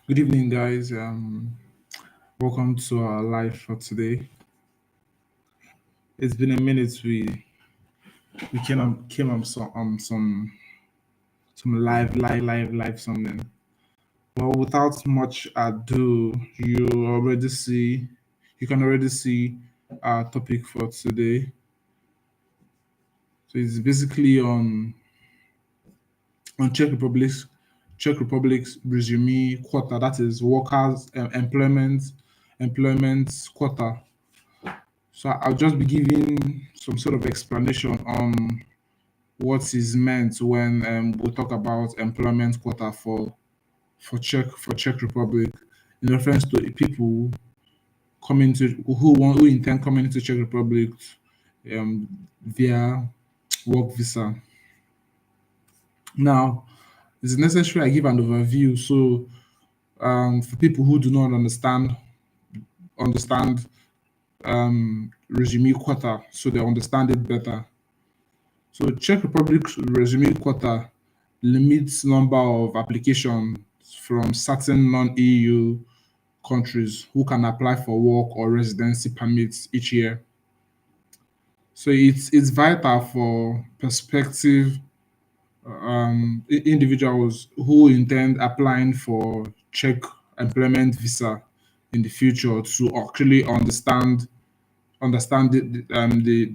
Good evening, guys. Welcome to our live for today. It's been a minute. We came up some live something. Well, without much ado, you can already see our topic for today. So it's basically on Czech Republic's resume quota. That is workers employment quota. So I'll just be giving some sort of explanation on what is meant when we talk about employment quota for Czech Republic in reference to people coming to who intend coming into Czech Republic um, via work visa. Now, it's necessary I give an overview so for people who do not understand resume quota, so they understand it better. So Czech Republic's resume quota limits number of applications from certain non-EU countries who can apply for work or residency permits each year. So it's vital for prospective individuals who intend applying for Czech employment visa in the future to actually understand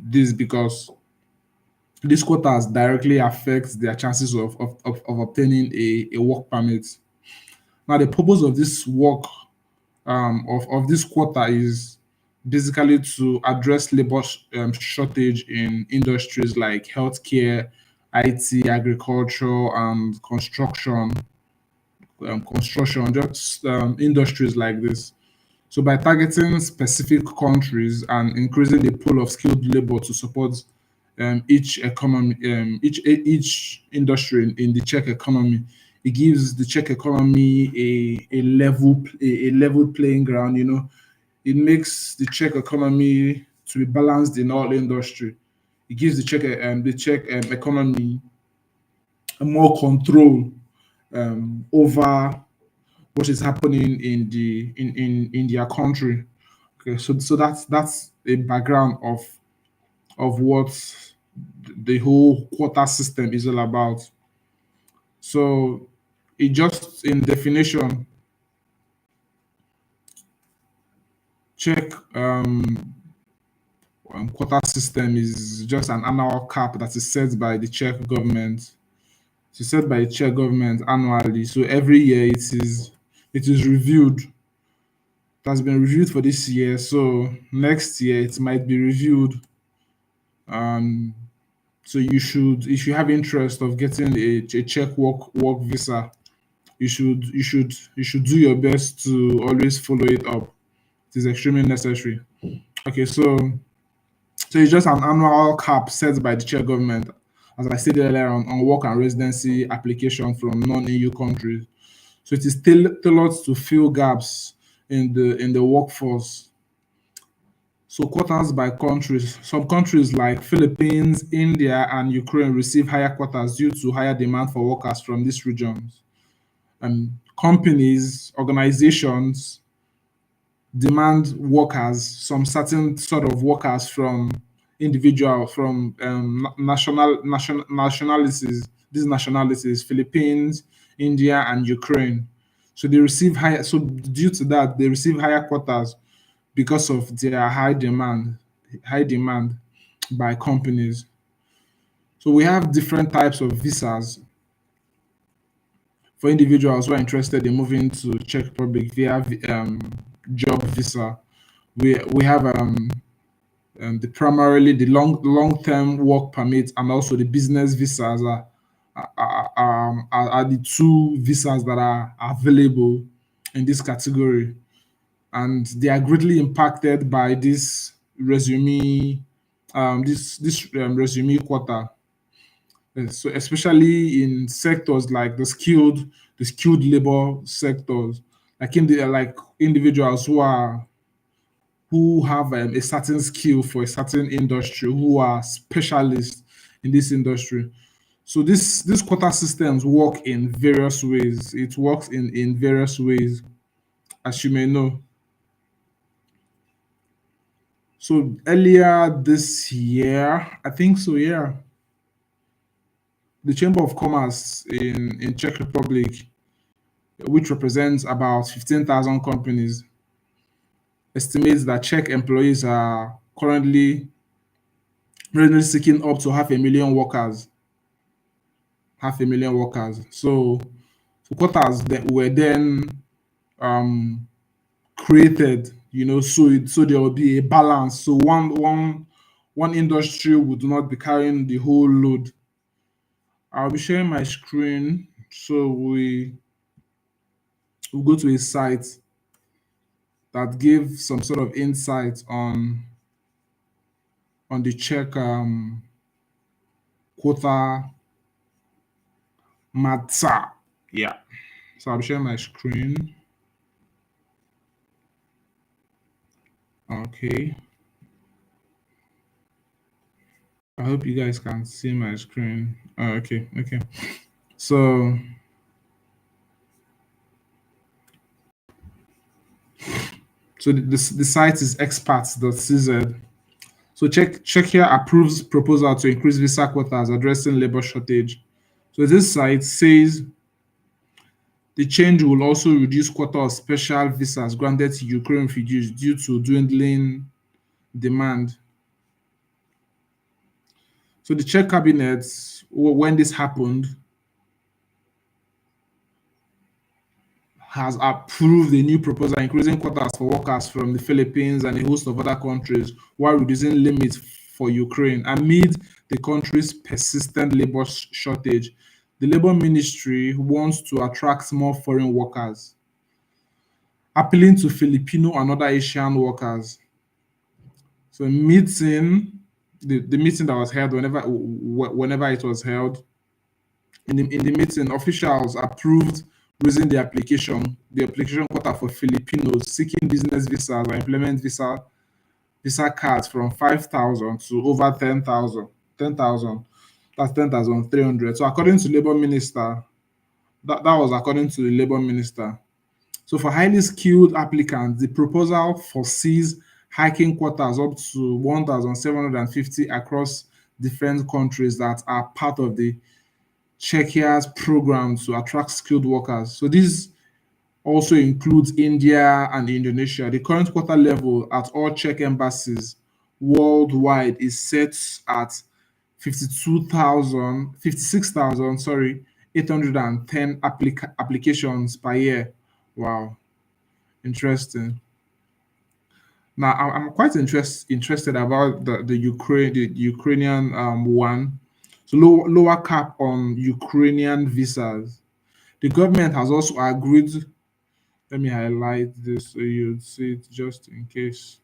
this because these quotas directly affect their chances of obtaining a work permit. Now, the purpose of this work of this quota is basically to address labor shortage in industries like healthcare, IT, agriculture, and construction, just industries like this. So by targeting specific countries and increasing the pool of skilled labor to support each industry in the Czech economy, it gives the Czech economy a level playing ground. It makes the Czech economy to be balanced in all industry. It gives the Czech economy more control over what is happening in their country. Okay, so that's a background of what the whole quota system is all about. So it just in definition, Czech quota system is just an annual cap that is set by the Czech government. It's set by the Czech government annually. So every year it is reviewed. It has been reviewed for this year. So next year it might be reviewed. Um, so if you have interest of getting a Czech work visa, you should do your best to always follow it up. It is extremely necessary. Okay, so it's just an annual cap set by the Czech government, as I said earlier, on work and residency application from non-EU countries. So it is tailored to fill gaps in the workforce. So quotas by countries. Some countries like Philippines, India, and Ukraine receive higher quotas due to higher demand for workers from these regions. And companies, organizations demand workers, some certain sort of workers from nationalities. These nationalities: Philippines, India, and Ukraine. So they receive higher. So due to that, they receive higher quotas because of their high demand by companies. So we have different types of visas for individuals who are interested in moving to Czech Republic via job visa. We have the primarily the long term work permit and also the business visas are the two visas that are available in this category, and they are greatly impacted by this resume quota. So especially in sectors like the skilled labor sectors, like like individuals who have a certain skill for a certain industry, who are specialists in this industry. So this quota systems work in various ways. It works in various ways, as you may know. So earlier this year, I think so, yeah, the Chamber of Commerce in Czech Republic, which represents about 15,000 companies, estimates that Czech employees are currently seeking up to half a million workers. So quotas that were then um, created, so there will be a balance. So one industry would not be carrying the whole load. I'll be sharing my screen so we go to a site that gives some sort of insight on the Czech quota matza. Yeah. So I'll be sharing my screen. Okay. I hope you guys can see my screen. Oh, okay, okay. So the site is expats.cz. So Czechia approves proposal to increase visa quotas addressing labor shortage. So this site says the change will also reduce quota of special visas granted to Ukraine refugees due to dwindling demand. So the Czech cabinet, when this happened, has approved a new proposal increasing quotas for workers from the Philippines and a host of other countries while reducing limits for Ukraine amid the country's persistent labor shortage. The Labor Ministry wants to attract more foreign workers, appealing to Filipino and other Asian workers. So, the meeting that was held whenever it was held, in the meeting, officials approved raising the application quota for Filipinos seeking business visas or employment visa cards from 5,000 to over 10,000. 10,000. That's 10,300. So according to Labour Minister, that was according to the Labour Minister. So for highly skilled applicants, the proposal foresees hiking quotas up to 1,750 across different countries that are part of the Czechia's program to attract skilled workers. So this also includes India and Indonesia. The current quota level at all Czech embassies worldwide is set at 56,000, sorry, 810 applications per year. Wow, interesting. Now I'm quite interested about the Ukrainian one. So lower cap on Ukrainian visas. The government has also agreed. Let me highlight this so you'd see it just in case.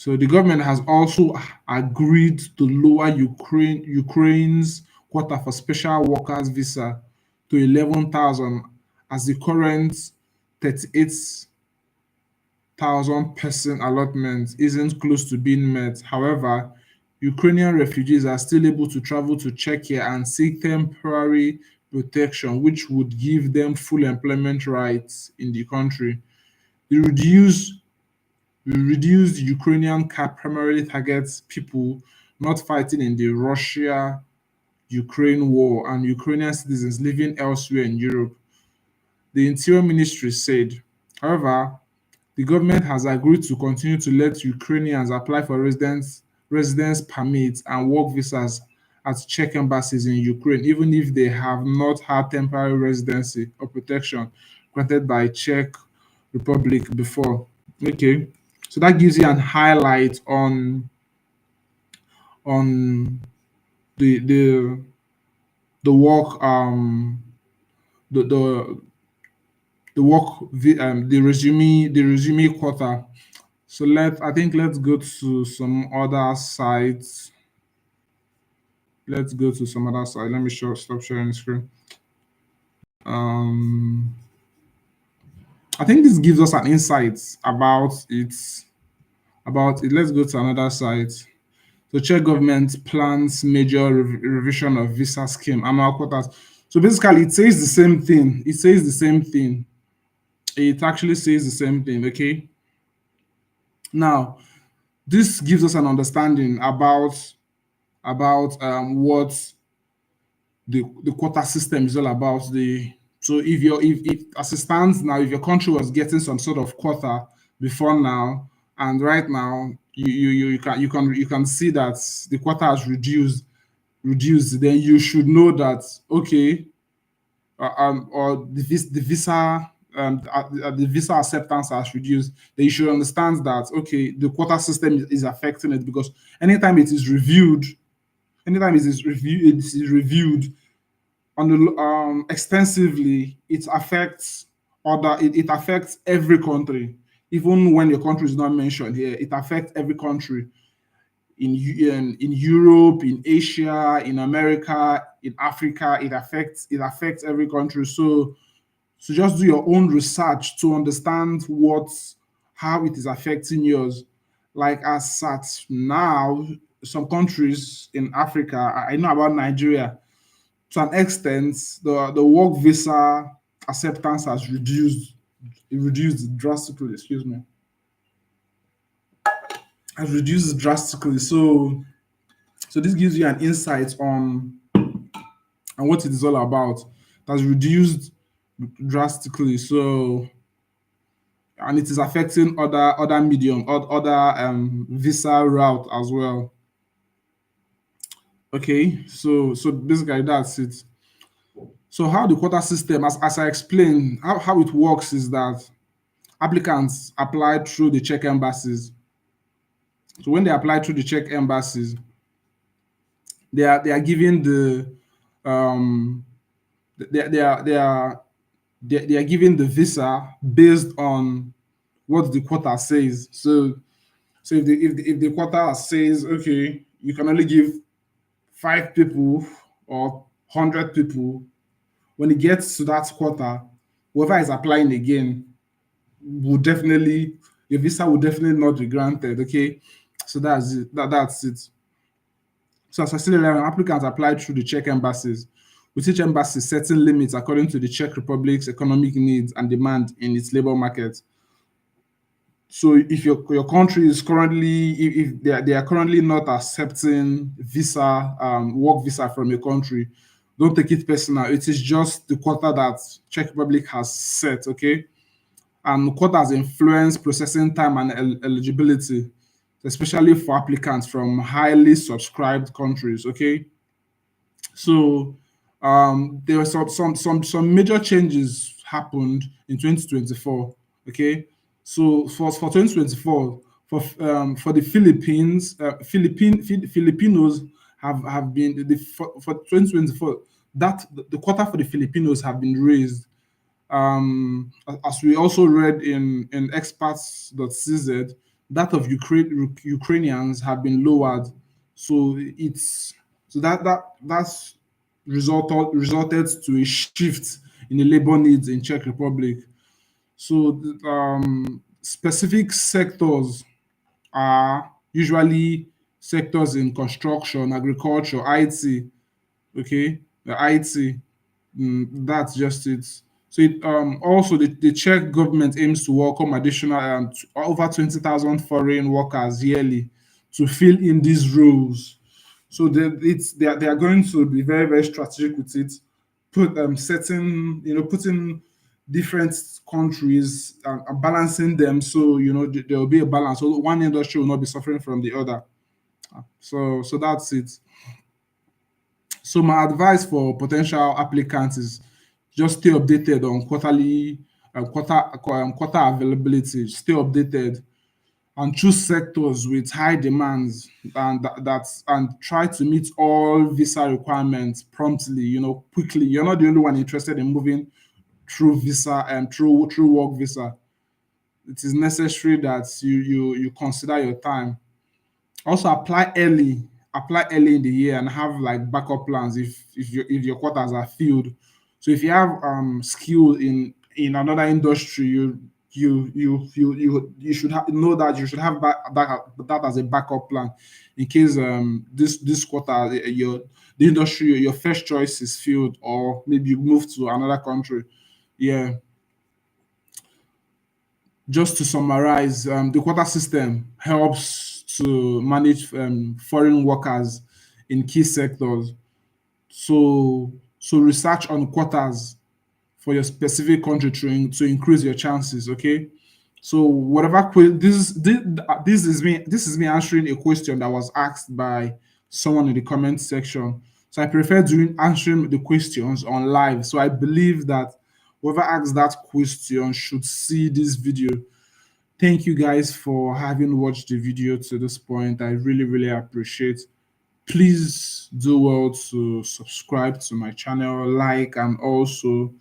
So the government has also agreed to lower Ukraine's quota for special workers visa to 11,000 as the current 38,000 person allotment isn't close to being met. However, Ukrainian refugees are still able to travel to Czechia and seek temporary protection, which would give them full employment rights in the country. The reduced Ukrainian cap primarily targets people not fighting in the Russia Ukraine war and Ukrainian citizens living elsewhere in Europe, the Interior Ministry said. However, the government has agreed to continue to let Ukrainians apply for residence permits and work visas at Czech embassies in Ukraine, even if they have not had temporary residency or protection granted by Czech Republic before. Okay, so that gives you an highlight on the the work the the resume quota. So let's go to some other sites. Let's go to some other site. Let me stop sharing the screen. Um, I think this gives us an insight about it. Let's go to another site. So Czech government plans major revision of visa scheme, annual quotas. So basically, it says the same thing. It says the same thing. It actually says the same thing. Okay. Now, this gives us an understanding about what the quota system is all about. If as it stands now, if your country was getting some sort of quota before now, and right now you can see that the quota has reduced, then you should know that, okay, or the visa the visa acceptance has reduced. Then you should understand that, okay, the quota system is affecting it, because anytime it is reviewed, anytime it is reviewed on the extensively, it affects every country. Even when your country is not mentioned here, it affects every country in Europe, in Asia, in America, in Africa. It affects every country. So just do your own research to understand how it is affecting yours. Like as at now, some countries in Africa, I know about Nigeria, to an extent, the work visa acceptance has reduced drastically. Excuse me, has reduced drastically. So this gives you an insight on what it is all about. It has reduced drastically. And it is affecting other medium or other visa route as well. Okay, so basically that's it. So how the quota system, as I explained, how it works is that applicants apply through the Czech embassies. So when they apply through the Czech embassies, they are given um they are given the visa based on what the quota says. So if the quota says, okay, you can only give 5 people or 100 people, when it gets to that quota, whoever is applying again will definitely your visa will definitely not be granted. Okay, so that's it. That's it. So as I said earlier, applicants apply through the Czech embassies, with each embassy setting limits according to the Czech Republic's economic needs and demand in its labor market. So if your country is currently, if they are currently not accepting work visa from your country, don't take it personal. It is just the quota that Czech Republic has set. Okay, and quotas influence processing time and eligibility, especially for applicants from highly subscribed countries. Okay, so there were some major changes happened in 2024. Okay, so for 2024, for the Philippines, Filipinos have been for 2024, that the quota for the Filipinos have been raised. As we also read in experts.cz, that of Ukrainians have been lowered. So it's so that's resulted to a shift in the labor needs in Czech Republic. So specific sectors are usually sectors in construction, agriculture, IT. Okay, the IT. That's just it. So also the Czech government aims to welcome additional over 20,000 foreign workers yearly to fill in these roles. So they are going to be very, very strategic with it. Putting different countries and balancing them, so there will be a balance. So one industry will not be suffering from the other. So that's it. So my advice for potential applicants is just stay updated on quota availability. Stay updated and choose sectors with high demands, and try to meet all visa requirements promptly. Quickly. You're not the only one interested in moving through visa and through work visa. It is necessary that you consider your time. Also apply early in the year and have like backup plans if your quotas are filled. So if you have skill in another industry, you should know that you should have that as a backup plan in case this quarter the industry, your first choice is filled, or maybe you move to another country. Yeah, just to summarize, the quota system helps to manage foreign workers in key sectors. So research on quotas for your specific country to increase your chances. Okay. So whatever this is me answering a question that was asked by someone in the comment section. So I prefer doing answering the questions on live. So I believe that whoever asks that question should see this video. Thank you guys for having watched the video to this point. I really, really appreciate. Please do well to subscribe to my channel, like, and also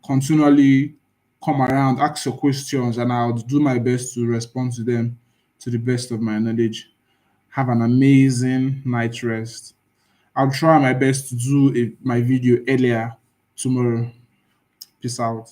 continually come around, ask your questions, and I'll do my best to respond to them to the best of my knowledge. Have an amazing night rest. I'll try my best to do my video earlier tomorrow. Peace out.